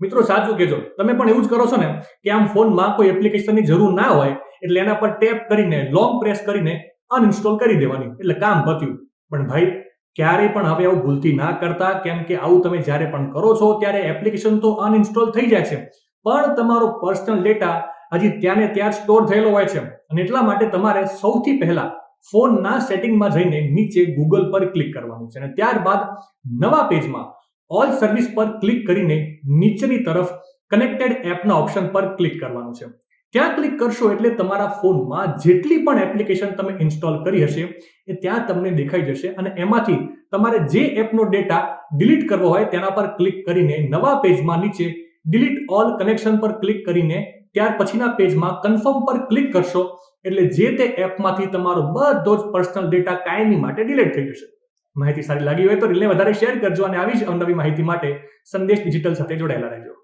મિત્રો સાચું કહેજો, તમે પણ એવું જ કરો છો ને કે આમ ફોનમાં કોઈ એપ્લિકેશનની જરૂર ના હોય એટલે એના પર ટેપ કરીને લોંગ પ્રેસ કરીને અનઇન્સ્ટોલ કરી દેવાની, એટલે કામ પત્યું. પણ ભાઈ ક્યારેય પણ હવે આવું ભૂલથી ના કરતા, કેમ કે આવું તમે જ્યારે પણ કરો છો ત્યારે એપ્લિકેશન તો અનઇન્સ્ટોલ થઈ જાય છે, પણ તમારો પર્સનલ ડેટા હજી ત્યાં ને ત્યાં સ્ટોર થયેલો હોય છે. અને એટલા માટે તમારે સૌથી પહેલા ફોનના સેટિંગમાં જઈને નીચે ગૂગલ પર ક્લિક કરવાનું છે અને ત્યારબાદ નવા પેજમાં ઓલ સર્વિસ પર ક્લિક કરીને નીચેની તરફ કનેક્ટેડ એપના ઓપ્શન પર ક્લિક કરવાનું છે. ત્યાં ક્લિક કરશો એટલે તમારા ફોનમાં જેટલી પણ એપ્લિકેશન તમે ઇન્સ્ટોલ કરી હશે એ ત્યાં તમને દેખાઈ જશે અને એમાંથી તમારે જે એપનો ડેટા ડિલીટ કરવો હોય તેના પર ક્લિક કરીને નવા પેજમાં નીચે ડિલીટ ઓલ કનેક્શન પર ક્લિક કરીને ત્યાર પછીના પેજમાં કન્ફર્મ પર ક્લિક કરશો એટલે જે તે એપમાંથી તમારો બધો જ પર્સનલ ડેટા કાયમી માટે ડિલીટ થઈ જશે. માહિતી સારી લાગી હોય તો રીલને વધારે શેર કરજો અને આવી જ અવનવી માહિતી માટે સંદેશ ડિજિટલ સાથે જોડાયેલા રહેજો.